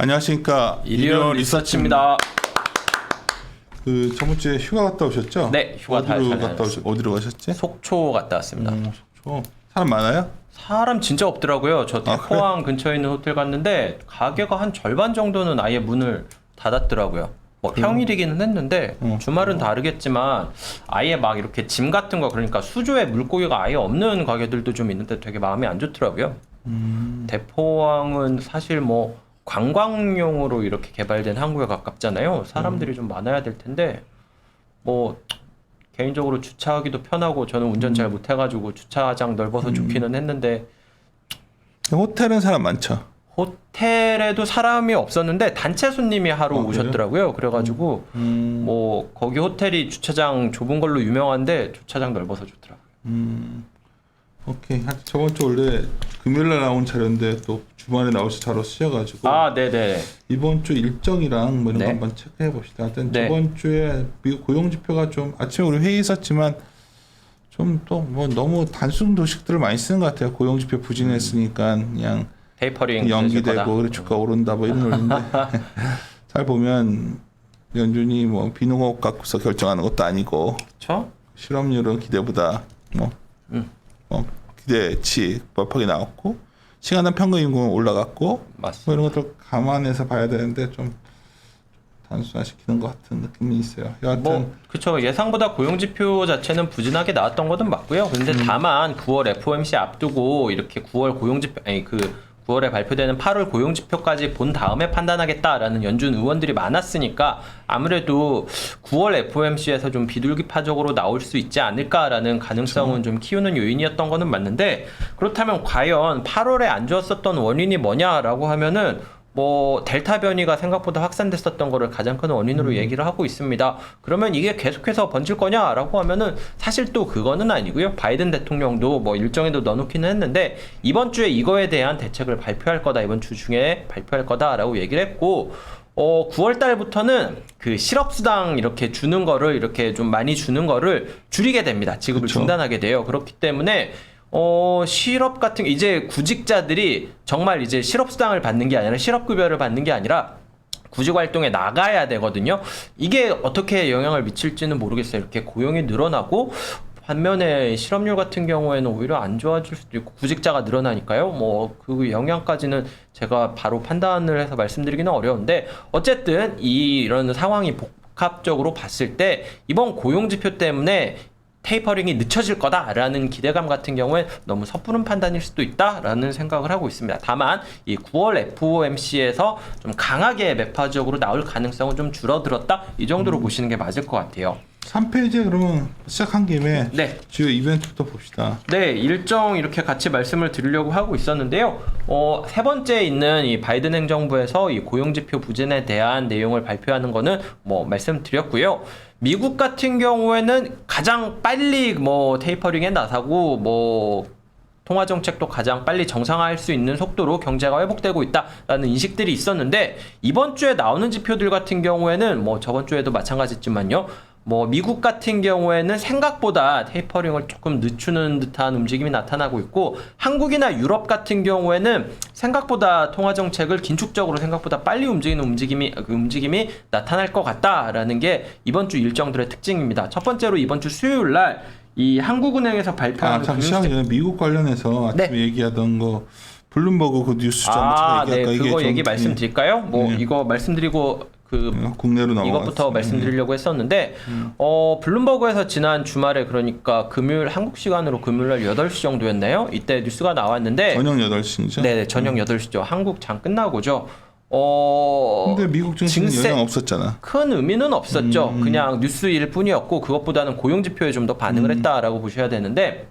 안녕하십니까. 일위원 리서치입니다. 그 저번 주에 휴가 갔다 오셨죠? 네, 휴가 잘 다녀왔습니다. 어디로 가셨지? 속초 갔다 왔습니다. 속초. 사람 많아요? 사람 진짜 없더라고요. 저 대포항 근처에 있는 호텔 갔는데 가게가 한 절반 정도는 아예 문을 닫았더라고요. 뭐 평일이기는 했는데 주말은 다르겠지만 아예 막 이렇게 짐 같은 거, 그러니까 수조에 물고기가 아예 없는 가게들도 좀 있는데 되게 마음이 안 좋더라고요. 대포항은 사실 뭐 관광용으로 이렇게 개발된 항구에 가깝잖아요. 사람들이 좀 많아야 될 텐데 뭐 개인적으로 주차하기도 편하고, 저는 운전 잘 못해가지고 주차장 넓어서 좋기는 했는데. 호텔은 사람 많죠? 호텔에도 사람이 없었는데 단체 손님이 하루 오셨더라고요. 그래가지고 뭐 거기 호텔이 주차장 좁은 걸로 유명한데 주차장 넓어서 좋더라고요. 오케이. 저번 주 원래 금요일날 나온 자료인데 또 주말에 나올지 잘 쓰여가지고 네네. 이번 주 일정이랑 뭐 이런 네. 거 한번 체크해 봅시다. 하여튼 네. 저번 주에 미국 고용 지표가 좀, 아침에 우리 회의 있었지만 좀 또 뭐 너무 단순 도식들을 많이 쓰는 것 같아요. 고용 지표 부진했으니까 그냥 테이퍼링 연기되고 그래 주가 오른다 뭐 이런 논리인데 잘 보면 연준이 뭐 비농업 갖고서 결정하는 것도 아니고, 그렇죠? 실업률은 기대보다 뭐 기대치 부합하게 나왔고, 시간당 평균 임금은 올라갔고, 맞습니다. 뭐 이런 것들 감안해서 봐야 되는데 좀 단순화시키는 것 같은 느낌이 있어요. 여하튼 뭐 그렇죠. 예상보다 고용 지표 자체는 부진하게 나왔던 것은 맞고요. 근데 다만 9월 FOMC 앞두고 이렇게 9월 고용 지표, 9월에 발표되는 8월 고용 지표까지 본 다음에 판단하겠다라는 연준 의원들이 많았으니까 아무래도 9월 FOMC에서 좀 비둘기파적으로 나올 수 있지 않을까라는 가능성은 좀 키우는 요인이었던 거는 맞는데, 그렇다면 과연 8월에 안 좋았었던 원인이 뭐냐라고 하면은 뭐 델타 변이가 생각보다 확산됐었던 거를 가장 큰 원인으로 얘기를 하고 있습니다. 그러면 이게 계속해서 번질 거냐라고 하면은 사실 또 그거는 아니고요. 바이든 대통령도 뭐 일정에도 넣어놓기는 했는데 이번 주에 이거에 대한 대책을 발표할 거다, 이번 주 중에 발표할 거다라고 얘기를 했고, 9월 달부터는 그 실업수당 이렇게 주는 거를, 이렇게 좀 많이 주는 거를 줄이게 됩니다. 지급을 중단하게 돼요. 그렇기 때문에 실업 같은 이제 구직자들이 정말 이제 실업수당을 받는 게 아니라 실업급여를 받는 게 아니라 구직 활동에 나가야 되거든요. 이게 어떻게 영향을 미칠지는 모르겠어요. 이렇게 고용이 늘어나고 반면에 실업률 같은 경우에는 오히려 안 좋아질 수도 있고, 구직자가 늘어나니까요. 뭐 그 영향까지는 제가 바로 판단을 해서 말씀드리기는 어려운데, 어쨌든 이런 상황이 복합적으로 봤을 때 이번 고용 지표 때문에 테이퍼링이 늦춰질 거다라는 기대감 같은 경우에 너무 섣부른 판단일 수도 있다라는 생각을 하고 있습니다. 다만 이 9월 FOMC에서 좀 강하게 매파적으로 나올 가능성은 좀 줄어들었다, 이 정도로 보시는 게 맞을 것 같아요. 3페이지에 그러면 시작한 김에 네. 주요 이벤트부터 봅시다. 네, 일정 이렇게 같이 말씀을 드리려고 하고 있었는데요. 세 번째 있는 이 바이든 행정부에서 이 고용지표 부진에 대한 내용을 발표하는 거는 뭐 말씀드렸고요. 미국 같은 경우에는 가장 빨리 뭐 테이퍼링에 나서고 뭐 통화 정책도 가장 빨리 정상화할 수 있는 속도로 경제가 회복되고 있다라는 인식들이 있었는데, 이번 주에 나오는 지표들 같은 경우에는 뭐 저번 주에도 마찬가지지만요. 뭐 미국 같은 경우에는 생각보다 테이퍼링을 조금 늦추는 듯한 움직임이 나타나고 있고, 한국이나 유럽 같은 경우에는 생각보다 통화 정책을 긴축적으로 생각보다 빨리 움직이는 움직임이 나타날 것 같다라는 게 이번 주 일정들의 특징입니다. 첫 번째로 이번 주 수요일 날 이 한국은행에서 발표한 잠시만요. 미국 관련해서 아침에 얘기하던 거 블룸버그 그 뉴스 좀 네, 그거 얘기 말씀드릴까요? 뭐 이거 말씀드리고 국내로 넘어갔어요. 이것부터 말씀드리려고 했었는데, 블룸버그에서 지난 주말에, 그러니까 금요일 한국 시간으로 금요일 날 8시 정도였나요? 이때 뉴스가 나왔는데 저녁 8시죠? 네, 저녁 8시죠. 한국 장 끝나고죠. 근데 미국 증시는 영향 없었잖아. 큰 의미는 없었죠. 그냥 뉴스일 뿐이었고, 그것보다는 고용 지표에 좀 더 반응을 했다라고 보셔야 되는데,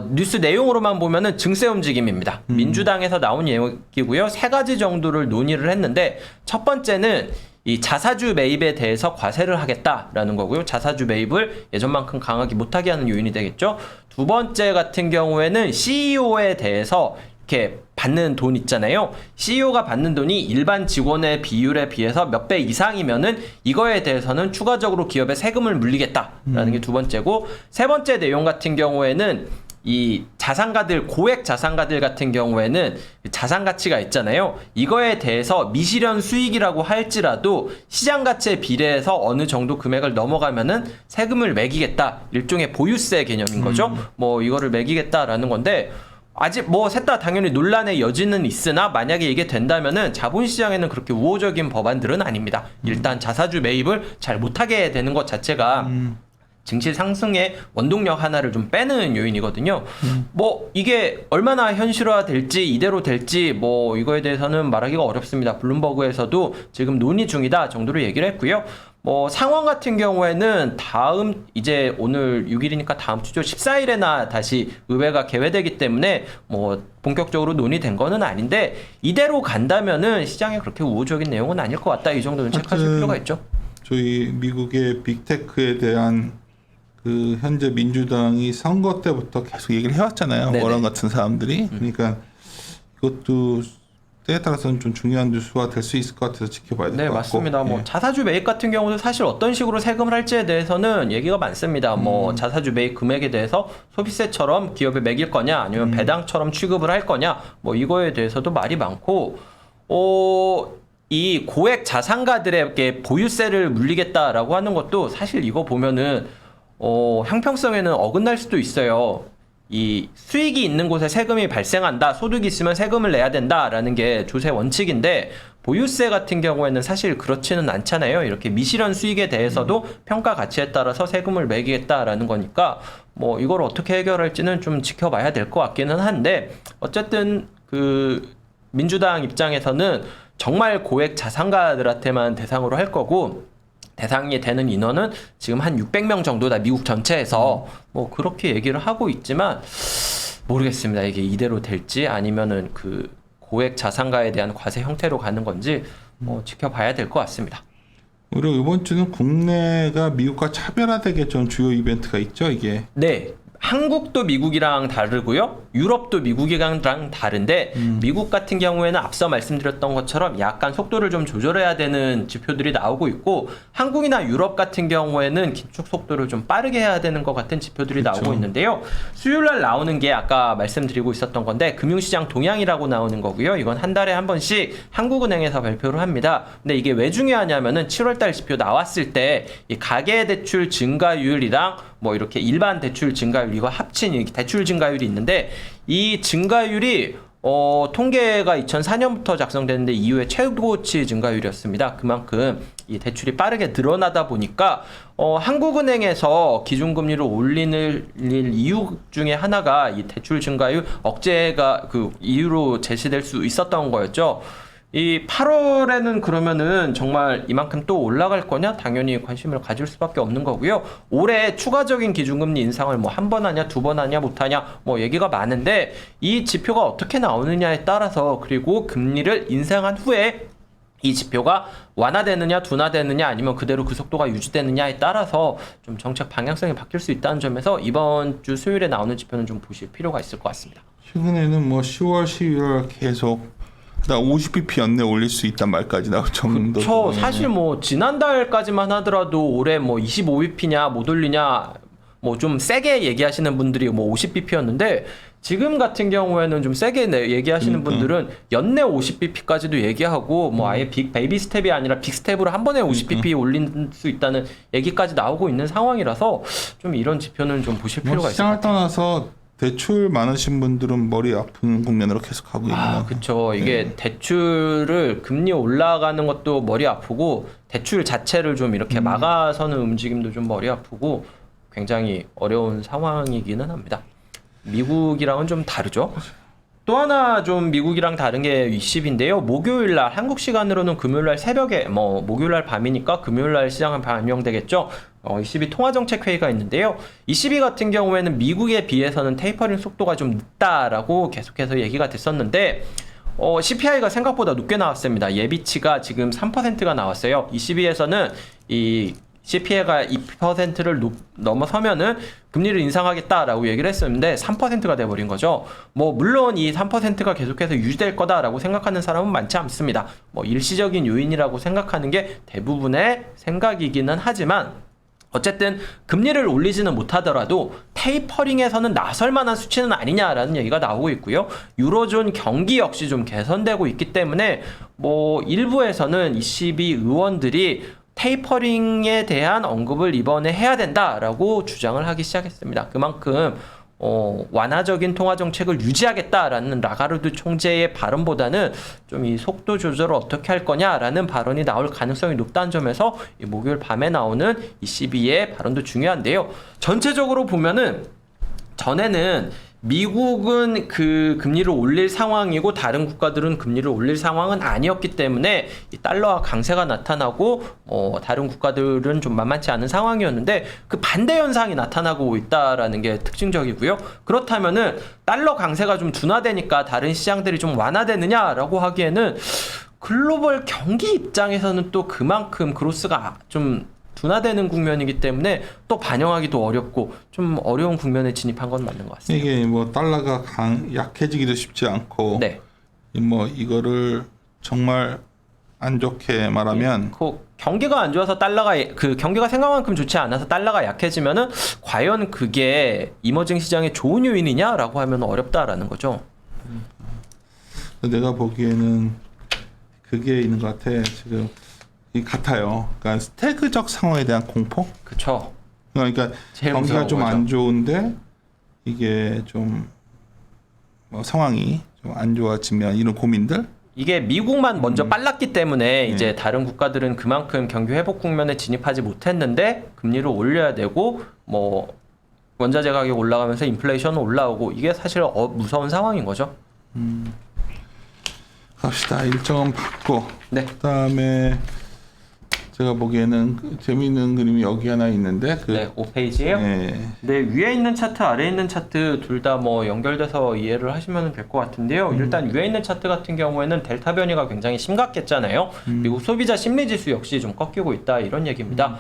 뉴스 내용으로만 보면은 증세 움직임입니다. 민주당에서 나온 얘기고요. 세 가지 정도를 논의를 했는데, 첫 번째는 이 자사주 매입에 대해서 과세를 하겠다라는 거고요. 자사주 매입을 예전만큼 강하게 못하게 하는 요인이 되겠죠. 두 번째 같은 경우에는 CEO에 대해서 이렇게 받는 돈 있잖아요. CEO가 받는 돈이 일반 직원의 비율에 비해서 몇 배 이상이면은 이거에 대해서는 추가적으로 기업에 세금을 물리겠다라는 게 두 번째고, 세 번째 내용 같은 경우에는 이 자산가들, 고액 자산가들 같은 경우에는 자산 가치가 있잖아요. 이거에 대해서 미실현 수익이라고 할지라도 시장 가치에 비례해서 어느 정도 금액을 넘어가면은 세금을 매기겠다. 일종의 보유세 개념인 거죠. 뭐 이거를 매기겠다라는 건데 아직 뭐 셋 다 당연히 논란의 여지는 있으나 만약에 이게 된다면은 자본시장에는 그렇게 우호적인 법안들은 아닙니다. 일단 자사주 매입을 잘 못하게 되는 것 자체가 증시 상승의 원동력 하나를 좀 빼는 요인이거든요. 뭐 이게 얼마나 현실화될지 이대로 될지 뭐 이거에 대해서는 말하기가 어렵습니다. 블룸버그에서도 지금 논의 중이다 정도로 얘기를 했고요. 뭐 상원 같은 경우에는 다음 이제 오늘 6일이니까 다음 주죠. 14일에나 다시 의회가 개회되기 때문에 뭐 본격적으로 논의된 거는 아닌데 이대로 간다면은 시장에 그렇게 우호적인 내용은 아닐 것 같다. 이 정도는 체크하실 필요가 있죠. 저희 미국의 빅테크에 대한 그 현재 민주당이 선거 때부터 계속 얘기를 해왔잖아요. 네네. 워런 같은 사람들이. 그러니까 이것도 때에 따라서는 좀 중요한 뉴스가 될 수 있을 것 같아서 지켜봐야 될 것 네, 같고. 맞습니다. 뭐 예. 자사주 매입 같은 경우도 사실 어떤 식으로 세금을 할지에 대해서는 얘기가 많습니다. 뭐 자사주 매입 금액에 대해서 소비세처럼 기업에 매길 거냐, 아니면 배당처럼 취급을 할 거냐, 뭐 이거에 대해서도 말이 많고, 이 고액 자산가들에게 보유세를 물리겠다라고 하는 것도 사실 이거 보면은 형평성에는 어긋날 수도 있어요. 이 수익이 있는 곳에 세금이 발생한다, 소득이 있으면 세금을 내야 된다라는 게 조세 원칙인데 보유세 같은 경우에는 사실 그렇지는 않잖아요. 이렇게 미실현 수익에 대해서도 평가 가치에 따라서 세금을 매기겠다라는 거니까 뭐 이걸 어떻게 해결할지는 좀 지켜봐야 될 것 같기는 한데 어쨌든 그 민주당 입장에서는 정말 고액 자산가들한테만 대상으로 할 거고 대상이 되는 인원은 지금 한 600명 정도다 미국 전체에서 뭐 그렇게 얘기를 하고 있지만 모르겠습니다. 이게 이대로 될지 아니면은 그 고액 자산가에 대한 과세 형태로 가는 건지 지켜봐야 될 것 같습니다. 그리고 이번 주는 국내가 미국과 차별화되게 좀 주요 이벤트가 있죠, 이게. 네. 한국도 미국이랑 다르고요. 유럽도 미국이랑 다른데 미국 같은 경우에는 앞서 말씀드렸던 것처럼 약간 속도를 좀 조절해야 되는 지표들이 나오고 있고 한국이나 유럽 같은 경우에는 긴축 속도를 좀 빠르게 해야 되는 것 같은 지표들이 그렇죠. 나오고 있는데요. 수요일날 나오는 게 아까 말씀드리고 있었던 건데 금융시장 동향이라고 나오는 거고요. 이건 한 달에 한 번씩 한국은행에서 발표를 합니다. 근데 이게 왜 중요하냐면은 7월달 지표 나왔을 때 이 가계대출 증가율이랑 뭐 이렇게 일반 대출 증가율 이거 합친 이 대출 증가율이 있는데 이 증가율이 통계가 2004년부터 작성됐는데 이후에 최고치 증가율이었습니다. 그만큼 이 대출이 빠르게 늘어나다 보니까 한국은행에서 기준금리를 올리는 이유 중에 하나가 이 대출 증가율 억제가 그 이유로 제시될 수 있었던 거였죠. 이 8월에는 그러면은 정말 이만큼 또 올라갈 거냐? 당연히 관심을 가질 수밖에 없는 거고요. 올해 추가적인 기준금리 인상을 뭐 한 번 하냐, 두 번 하냐, 못 하냐, 뭐 얘기가 많은데 이 지표가 어떻게 나오느냐에 따라서 그리고 금리를 인상한 후에 이 지표가 완화되느냐, 둔화되느냐, 아니면 그대로 그 속도가 유지되느냐에 따라서 좀 정책 방향성이 바뀔 수 있다는 점에서 이번 주 수요일에 나오는 지표는 좀 보실 필요가 있을 것 같습니다. 최근에는 뭐 10월, 11월 계속 나 50bp 연내 올릴 수 있단 말까지 나올 정도. 그렇죠. 사실 뭐 지난달까지만 하더라도 올해 뭐 25bp냐 못 올리냐 뭐 좀 세게 얘기하시는 분들이 뭐 50bp였는데 지금 같은 경우에는 좀 세게 얘기하시는 분들은 연내 50bp까지도 얘기하고 뭐 아예 빅 베이비 스텝이 아니라 빅 스텝으로 한 번에 50bp 올릴 수 있다는 얘기까지 나오고 있는 상황이라서 좀 이런 지표는 좀 보실 필요가 있을 것 시장을 같아요. 떠나서 대출 많으신 분들은 머리 아픈 국면으로 계속 가고 있는. 그렇죠. 이게 대출을 금리 올라가는 것도 머리 아프고 대출 자체를 좀 이렇게 막아서는 움직임도 좀 머리 아프고 굉장히 어려운 상황이기는 합니다. 미국이랑은 좀 다르죠. 또 하나 좀 미국이랑 다른 게 이십인데요. 목요일날 한국 시간으로는 금요일날 새벽에 뭐 목요일날 밤이니까 금요일날 시장은 반영되겠죠. ECB 통화정책회의가 있는데요. ECB 같은 경우에는 미국에 비해서는 테이퍼링 속도가 좀 늦다라고 계속해서 얘기가 됐었는데 CPI가 생각보다 높게 나왔습니다. 예비치가 지금 3%가 나왔어요. ECB에서는 이 CPI가 2%를 넘어서면은 금리를 인상하겠다라고 얘기를 했었는데 3%가 돼버린 거죠. 뭐 물론 이 3%가 계속해서 유지될 거다라고 생각하는 사람은 많지 않습니다. 뭐 일시적인 요인이라고 생각하는 게 대부분의 생각이기는 하지만 어쨌든 금리를 올리지는 못하더라도 테이퍼링에서는 나설 만한 수치는 아니냐라는 얘기가 나오고 있고요. 유로존 경기 역시 좀 개선되고 있기 때문에 뭐 일부에서는 ECB 의원들이 테이퍼링에 대한 언급을 이번에 해야 된다라고 주장을 하기 시작했습니다. 그만큼 완화적인 통화 정책을 유지하겠다라는 라가르드 총재의 발언보다는 좀 이 속도 조절을 어떻게 할 거냐라는 발언이 나올 가능성이 높다는 점에서 이 목요일 밤에 나오는 ECB의 발언도 중요한데요. 전체적으로 보면은 전에는 미국은 그 금리를 올릴 상황이고 다른 국가들은 금리를 올릴 상황은 아니었기 때문에 이 달러와 강세가 나타나고 다른 국가들은 좀 만만치 않은 상황이었는데 그 반대 현상이 나타나고 있다라는 게 특징적이고요. 그렇다면은 달러 강세가 좀 둔화되니까 다른 시장들이 좀 완화되느냐라고 하기에는 글로벌 경기 입장에서는 또 그만큼 그로스가 좀 둔화되는 국면이기 때문에 또 반영하기도 어렵고 좀 어려운 국면에 진입한 건 맞는 것 같습니다. 이게 뭐 달러가 약해지기도 쉽지 않고, 네. 뭐 이거를 정말 안 좋게 말하면 그 경기가 안 좋아서 달러가 그 경기가 생각만큼 좋지 않아서 달러가 약해지면은 과연 그게 이머징 시장에 좋은 요인이냐라고 하면 어렵다라는 거죠. 내가 보기에는 그게 있는 것 같아. 지금 이 같아요. 그러니까 스태그적 상황에 대한 공포. 그렇죠. 그러니까 제일 경기가 무서운 좀 안 거죠. 좋은데 이게 좀 뭐 상황이 좀 안 좋아지면 이런 고민들. 이게 미국만 먼저 빨랐기 때문에 이제 다른 국가들은 그만큼 경기 회복 국면에 진입하지 못했는데 금리를 올려야 되고 뭐 원자재 가격 올라가면서 인플레이션 올라오고 이게 사실 무서운 상황인 거죠. 갑시다. 일정은 받고. 네. 그다음에 제가 보기에는 재미있는 그림이 여기 하나 있는데 네, 5페이지에요. 네. 네, 위에 있는 차트, 아래에 있는 차트 둘 다 뭐 연결돼서 이해를 하시면 될 것 같은데요. 일단 위에 있는 차트 같은 경우에는 델타 변이가 굉장히 심각했잖아요. 미국 소비자 심리 지수 역시 좀 꺾이고 있다 이런 얘기입니다.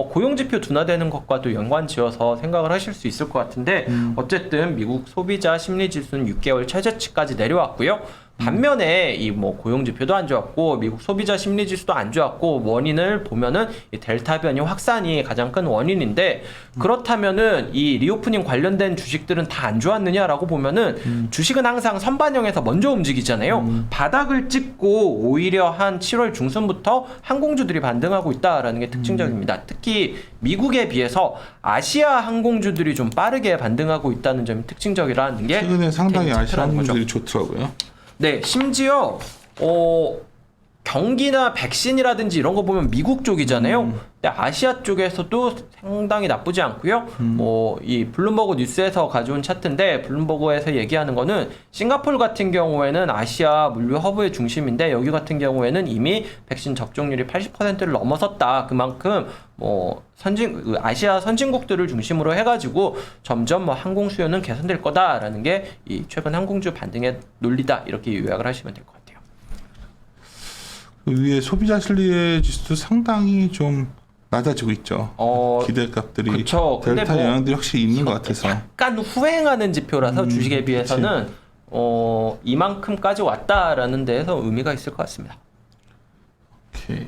고용 지표 둔화되는 것과도 연관지어서 생각을 하실 수 있을 것 같은데 어쨌든 미국 소비자 심리 지수는 6개월 최저치까지 내려왔고요. 반면에 이 뭐 고용 지표도 안 좋았고 미국 소비자 심리 지수도 안 좋았고 원인을 보면은 이 델타 변이 확산이 가장 큰 원인인데 그렇다면은 이 리오프닝 관련된 주식들은 다 안 좋았느냐라고 보면은 주식은 항상 선반영에서 먼저 움직이잖아요. 바닥을 찍고 오히려 한 7월 중순부터 항공주들이 반등하고 있다라는 게 특징적입니다. 특히 미국에 비해서 아시아 항공주들이 좀 빠르게 반등하고 있다는 점이 특징적이라는 게 최근에 상당히 되게 아시아 차트라는 거죠. 항공들이 좋더라고요. 네, 심지어 경기나 백신이라든지 이런 거 보면 미국 쪽이잖아요. 근데 아시아 쪽에서도 상당히 나쁘지 않고요. 뭐 이 블룸버그 뉴스에서 가져온 차트인데 블룸버그에서 얘기하는 거는 싱가포르 같은 경우에는 아시아 물류 허브의 중심인데 여기 같은 경우에는 이미 백신 접종률이 80%를 넘어섰다. 그만큼 뭐 아시아 선진국들을 중심으로 해가지고 점점 뭐 항공 수요는 개선될 거다라는 게 이 최근 항공주 반등의 논리다 이렇게 요약을 하시면 될 것 같아요. 그 위에 소비자 신뢰 지수도 상당히 좀 낮아지고 있죠. 기대값들이 그쵸. 근데 델타 뭐 영향들이 확실히 있는 것 같아서. 약간 후행하는 지표라서 주식에 비해서는 이만큼까지 왔다라는 데에서 의미가 있을 것 같습니다. 오케이.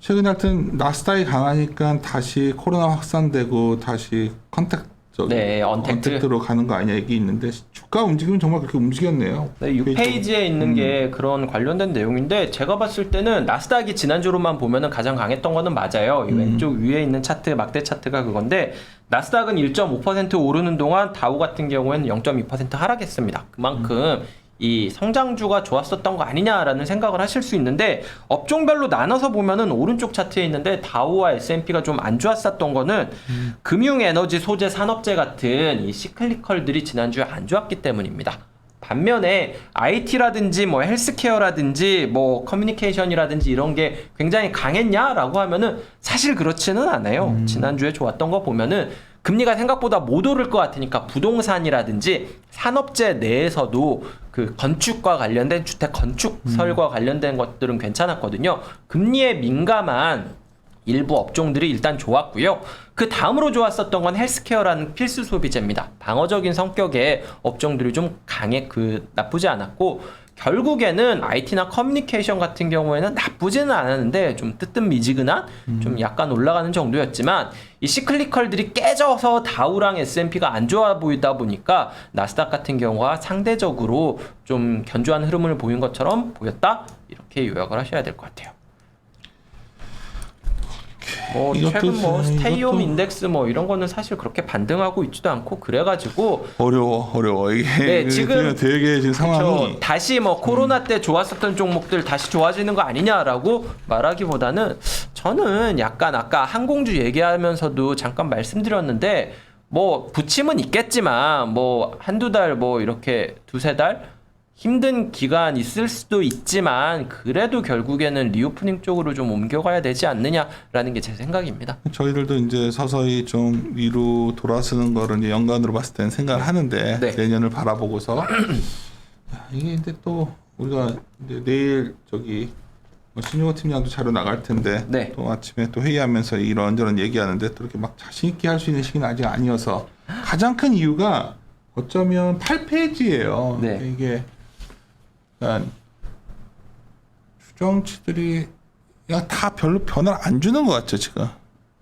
최근에 하여튼 나스닥이 강하니까 다시 코로나 확산되고 다시 언택트로 가는 거 아니냐 얘기 있는데 주가 움직임은 정말 그렇게 움직였네요. 네, 6페이지에 있는 게 그런 관련된 내용인데 제가 봤을 때는 나스닥이 지난주로만 보면은 가장 강했던 거는 맞아요. 이 왼쪽 위에 있는 차트 막대 차트가 그건데 나스닥은 1.5% 오르는 동안 다우 같은 경우에는 0.2% 하락했습니다. 그만큼 이 성장주가 좋았었던 거 아니냐라는 생각을 하실 수 있는데 업종별로 나눠서 보면은 오른쪽 차트에 있는데 다우와 S&P가 좀 안 좋았었던 거는 금융, 에너지, 소재, 산업재 같은 이 시클리컬들이 지난주에 안 좋았기 때문입니다. 반면에 IT라든지 뭐 헬스케어라든지 뭐 커뮤니케이션이라든지 이런 게 굉장히 강했냐라고 하면은 사실 그렇지는 않아요. 지난주에 좋았던 거 보면은 금리가 생각보다 못 오를 것 같으니까 부동산이라든지 산업재 내에서도 그 건축과 관련된 주택 건축설과 관련된 것들은 괜찮았거든요. 금리에 민감한 일부 업종들이 일단 좋았고요. 그 다음으로 좋았었던 건 헬스케어라는 필수 소비재입니다. 방어적인 성격의 업종들이 좀 나쁘지 않았고 결국에는 IT나 커뮤니케이션 같은 경우에는 나쁘지는 않았는데 좀 뜨뜻미지근한 좀 약간 올라가는 정도였지만 이 시클리컬들이 깨져서 다우랑 S&P가 안 좋아 보이다 보니까 나스닥 같은 경우가 상대적으로 좀 견조한 흐름을 보인 것처럼 보였다 이렇게 요약을 하셔야 될 것 같아요. 뭐 최근 뭐 스테이홈 인덱스 뭐 이런 거는 사실 그렇게 반등하고 있지도 않고 그래가지고 어려워 이게 네, 지금 되게 지금 상황이 그쵸. 다시 뭐 코로나 때 좋았었던 종목들 다시 좋아지는 거 아니냐라고 말하기보다는 저는 약간 아까 항공주 얘기하면서도 잠깐 말씀드렸는데 뭐 부침은 있겠지만 뭐 한두 달 뭐 이렇게 두세 달 힘든 기간 있을 수도 있지만 그래도 결국에는 리오프닝 쪽으로 좀 옮겨가야 되지 않느냐라는 게 제 생각입니다. 저희들도 이제 서서히 좀 위로 돌아서는 거를 이제 연간으로 봤을 때는 생각을 하는데 네. 내년을 바라보고서 야, 이게 이제 또 우리가 이제 내일 저기 신용호 팀장도 자료 나갈 텐데 네. 또 아침에 또 회의하면서 이런저런 얘기하는데 또 이렇게 막 자신 있게 할 수 있는 시기는 아직 아니어서 가장 큰 이유가 어쩌면 8페이지예요. 네. 이게 그러니까 추정치들이 그냥 다 별로 변화를 안 주는 것 같죠 지금.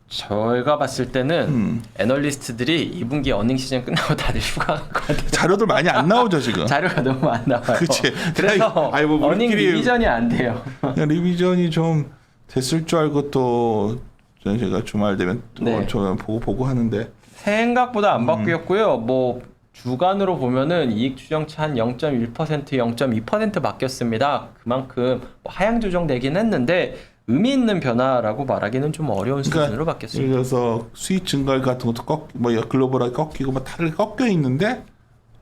저희가 봤을 때는 애널리스트들이 2분기 어닝 시즌 끝나고 다들 휴가 갈 것 같아요. 자료들 많이 안 나오죠 지금. 자료가 너무 안 나와요. 그치. 그래서 아니, 뭐 어닝 우리끼리 리비전이 안 돼요. 그냥 리비전이 좀 됐을 줄 알고 또 제가 주말 되면 또 네. 저 보고 하는데 생각보다 안 바뀌었고요. 뭐 주간으로 보면은 이익 추정치 한 0.1%, 0.2% 바뀌었습니다. 그만큼 뭐 하향 조정되긴 했는데 의미 있는 변화라고 말하기는 좀 어려운 수준으로 바뀌었습니다. 그래서 수익 증가 같은 것도 뭐 글로벌하게 꺾이고 뭐 다들 꺾여 있는데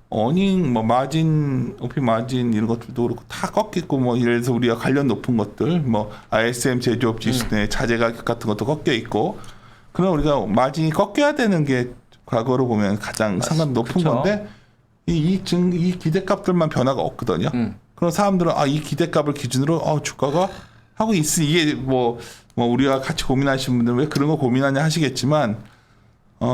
어닝 뭐 마진 오피 마진 이런 것들도 그렇고 다 꺾이고 뭐 예를 들어서 우리가 관련 높은 것들 뭐 ISM 제조업 지수 내 자재 가격 같은 것도 꺾여 있고 그럼 우리가 마진이 꺾여야 되는 게 과거로 보면 가장 상관 높은 그쵸. 건데 이 기대값들만 변화가 없거든요. 그럼 사람들은 이 기대값을 기준으로 주가가 하고 있으 이게 뭐 우리가 같이 고민하시는 분들은 왜 그런 거 고민하냐 하시겠지만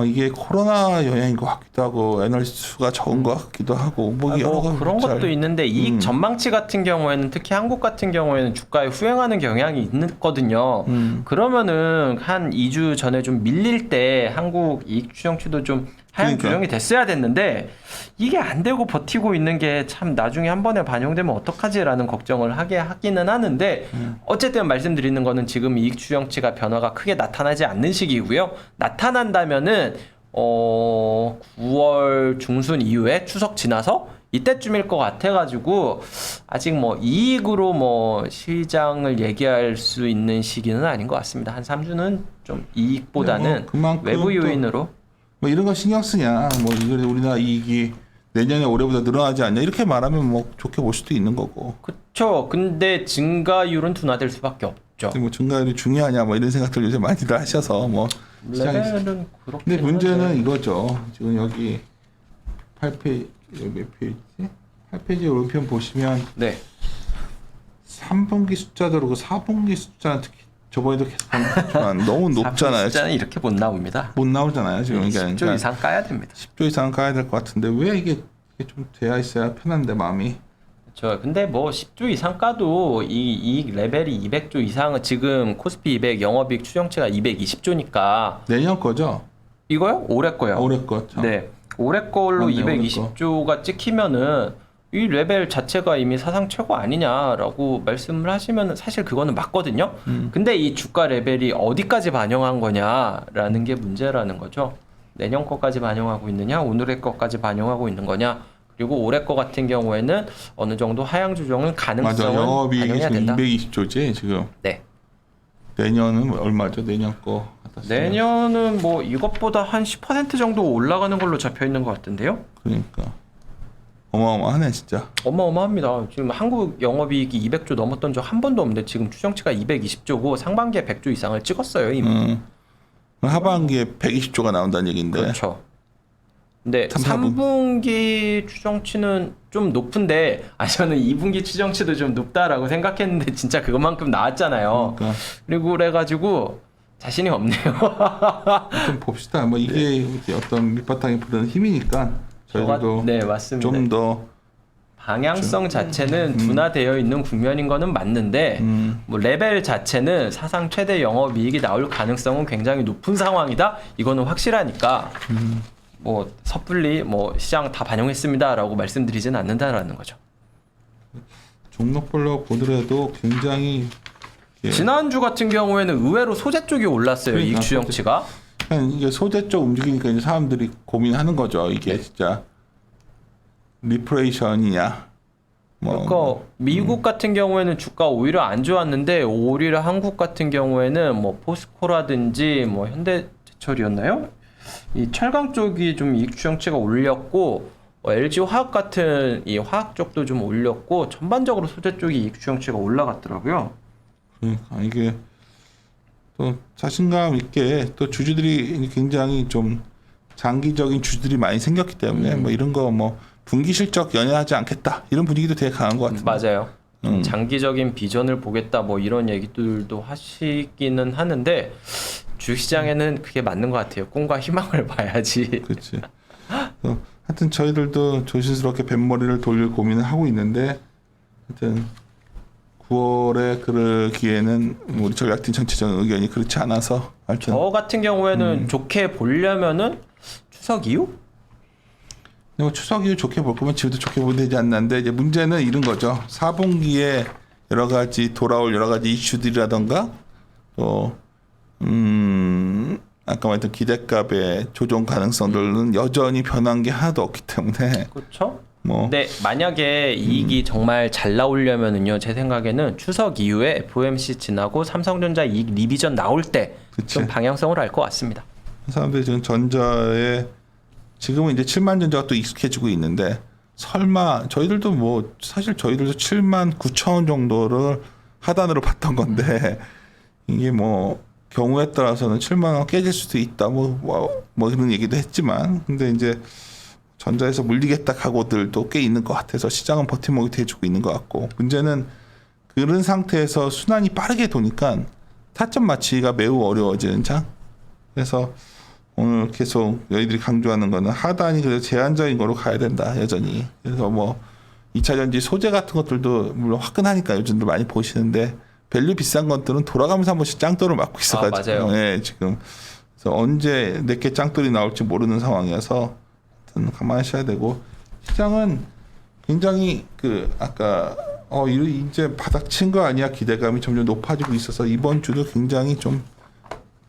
이게 코로나 영향인 것 같기도 하고 에너지 수가 적은 것 같기도 하고 뭐 그런 것도 있는데 이익 전망치 같은 경우에는 특히 한국 같은 경우에는 주가에 후행하는 경향이 있거든요. 그러면은 한 2주 전에 좀 밀릴 때 한국 이익 추정치도 좀 하향 조정이 됐어야 됐는데 이게 안 되고 버티고 있는 게 참 나중에 한 번에 반영되면 어떡하지라는 걱정을 하기는 하는데 어쨌든 말씀드리는 거는 지금 이익 추정치가 변화가 크게 나타나지 않는 시기고요. 나타난다면은 9월 중순 이후에 추석 지나서 이때쯤일 것 같아가지고 아직 뭐 이익으로 뭐 시장을 얘기할 수 있는 시기는 아닌 것 같습니다. 한 3주는 좀 이익보다는 외부 요인으로 뭐 이런 거 신경 쓰냐 뭐 이거 우리나라 이익이 내년에 올해보다 늘어나지 않냐 이렇게 말하면 뭐 좋게 볼 수도 있는 거고. 그렇죠. 근데 증가율은 둔화될 수밖에 없죠. 뭐 증가율이 중요하냐 뭐 이런 생각들 요새 많이들 하셔서 뭐 레벨은 그렇게. 근데 문제는 이거죠. 지금 여기 8페이지 몇 페이지지? 8페이지 올편 보시면 네. 3분기 숫자도 그렇고 4분기 숫자는 특히 저번에도 계속 봤지만 너무 높잖아요. 숫자는 이렇게 못 나옵니다. 못 나오잖아요. 지금 10조 이상 까야 됩니다. 10조 이상 까야 될 것 같은데 왜 이게 좀 돼야 있어야 편한데 마음이. 그렇죠. 근데 뭐 10조 이상 까도 이 레벨이 200조 이상은 지금 코스피 200 영업이익 추정치가 220조니까 내년 거죠? 이거요? 올해 거요. 올해 거. 참. 네. 올해 걸로 맞네, 220조가 찍히면은 이 레벨 자체가 이미 사상 최고 아니냐라고 말씀을 하시면 사실 그거는 맞거든요. 근데 이 주가 레벨이 어디까지 반영한 거냐라는 게 문제라는 거죠. 내년 거까지 반영하고 있느냐, 오늘의 거까지 반영하고 있는 거냐. 그리고 올해 거 같은 경우에는 어느 정도 하향 조정은 가능성은 맞아. 영업이익이 반영해야 지금 된다. 220조지 지금. 네. 내년은 얼마죠? 내년 거. 내년은 뭐 이것보다 한 10% 정도 올라가는 걸로 잡혀 있는 것 같은데요. 그러니까 어마어마하네 진짜. 어마어마합니다. 지금 한국 영업이익이 200조 넘었던 적 한 번도 없는데 지금 추정치가 220조고 상반기에 100조 이상을 찍었어요 이미. 하반기에 120조가 나온다는 얘기인데. 그렇죠. 근데 3, 3분기 추정치는 좀 높은데 저는 2분기 추정치도 좀 높다라고 생각했는데 진짜 그것만큼 나왔잖아요. 그러니까. 그리고 그래가지고 자신이 없네요. 좀 봅시다. 뭐 이게 어떤 밑바탕이 부르는 힘이니까 저희도 네 맞습니다. 좀 더 방향성 자체는 둔화되어 있는 국면인 거는 맞는데 뭐 레벨 자체는 사상 최대 영업이익이 나올 가능성은 굉장히 높은 상황이다. 이거는 확실하니까 뭐 섣불리 뭐 시장 다 반영했습니다라고 말씀드리진 않는다라는 거죠. 종목별로 보더라도 굉장히 예. 지난주 같은 경우에는 의외로 소재 쪽이 올랐어요. 그러니까, 이익 추정치가. 그냥 이게 소재 쪽 움직이니까 이제 사람들이 고민하는 거죠. 이게 진짜 리프레이션이냐. 뭐 그러니까 미국 같은 경우에는 주가 오히려 안 좋았는데 오히려 한국 같은 경우에는 뭐 포스코라든지 뭐 현대제철이었나요? 이 철강 쪽이 좀 이익 추정치가 올렸고 LG 화학 같은 이 화학 쪽도 좀 올렸고 전반적으로 소재 쪽이 이익 추정치가 올라갔더라고요. 그러니까 이게 또 자신감 있게 또 주주들이 굉장히 좀 장기적인 주주들이 많이 생겼기 때문에 뭐 이런 거 뭐 분기 실적 연연하지 않겠다 이런 분위기도 되게 강한 것 같은데. 맞아요. 장기적인 비전을 보겠다 뭐 이런 얘기들도 하시기는 하는데 주식시장에는 그게 맞는 것 같아요. 꿈과 희망을 봐야지. 그렇지. 하여튼 저희들도 조심스럽게 뱃머리를 돌릴 고민을 하고 있는데 하여튼 9월에 그러기에는 우리 전략팀 전체적 의견이 그렇지 않아서 하여튼 저 같은 경우에는 좋게 보려면은 추석 이후? 뭐 추석 이후 좋게 볼 거면 지금도 좋게 보면 되지 않는데 이제 문제는 이런 거죠. 4분기에 여러 가지 돌아올 여러 가지 이슈들이라던가 또 아까 말했던 기대값의 조정 가능성들은 여전히 변한 게 하나도 없기 때문에 그렇죠. 뭐 근데 만약에 이익이 정말 잘 나오려면은요, 제 생각에는 추석 이후에 FOMC 지나고 삼성전자 이익 리비전 나올 때 좀 그치. 방향성을 알 것 같습니다. 사람들이 지금 전자에 지금은 이제 7만 전자가 또 익숙해지고 있는데 설마 저희들도 뭐 사실 저희들도 7만 9천 원 정도를 하단으로 봤던 건데 이게 뭐 경우에 따라서는 7만 원 깨질 수도 있다 뭐 이런 얘기도 했지만 근데 이제 전자에서 물리겠다 각오들도 꽤 있는 것 같아서 시장은 버팀목이 돼주고 있는 것 같고 문제는 그런 상태에서 순환이 빠르게 도니까 타점 맞추기가 매우 어려워지는 장. 그래서 오늘 계속 너희들이 강조하는 거는 하단이 그래도 제한적인 거로 가야 된다 여전히. 그래서 뭐 2차 전지 소재 같은 것들도 물론 화끈하니까 요즘도 많이 보시는데 밸류 비싼 것들은 돌아가면서 한 번씩 짱돌을 맞고 있어가지고 맞아요. 예, 지금 그래서 언제 내게 짱돌이 나올지 모르는 상황이어서 가만하셔야 되고 시장은 굉장히 그 아까 이제 바닥 친 거 아니야 기대감이 점점 높아지고 있어서 이번 주도 굉장히 좀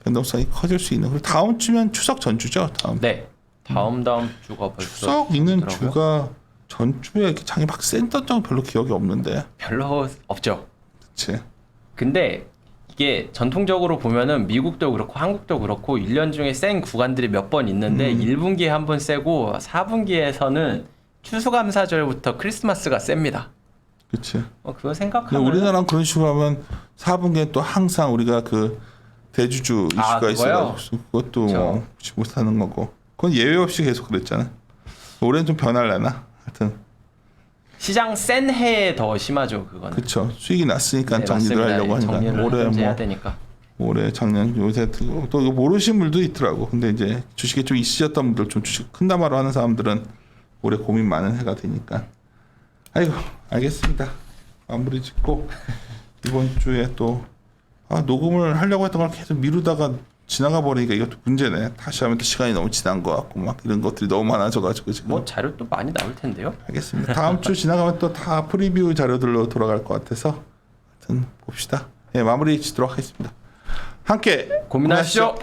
변동성이 커질 수 있는 그리고 다음 주면 추석 전주죠 다음 다음 주가 벌써 추석 있는 있더라고요. 주가 전주에 장이 막 센 떴던 별로 기억이 없는데 별로 없죠. 그치 근데 이게 전통적으로 보면은 미국도 그렇고 한국도 그렇고 1년 중에 센 구간들이 몇 번 있는데 1분기에 한 번 세고 4분기에서는 추수감사절부터 크리스마스가 셉니다. 그치 그거 근데 생각하면 우리나라는 그런 식으로 하면 4분기에 또 항상 우리가 그 대주주 이슈가 그거요? 있어가지고 그것도 뭐 무시 못하는 거고 그건 예외 없이 계속 그랬잖아 올해는 좀 변할라나 하여튼 시장 센 해에 더 심하죠 그거는. 그쵸 수익이 났으니까 네, 정리를 맞습니다. 하려고 하니까 정리를 올해 현재 해야 뭐 되니까. 올해 작년 요새 또 이거 모르신 분도 있더라고 근데 이제 주식에 좀 있으셨던 분들 좀 주식 큰 담화로 하는 사람들은 올해 고민 많은 해가 되니까 아이고 알겠습니다 마무리 짓고 이번 주에 또 녹음을 하려고 했던 걸 계속 미루다가 지나가 버리니까 이것도 문제네 다시 하면 또 시간이 너무 지난 것 같고 막 이런 것들이 너무 많아져가지고 지금 뭐 자료 또 많이 나올 텐데요. 알겠습니다 다음 주 지나가면 또 다 프리뷰 자료들로 돌아갈 것 같아서 하여튼 봅시다 예 마무리 짓도록 하겠습니다 함께 고민하시죠.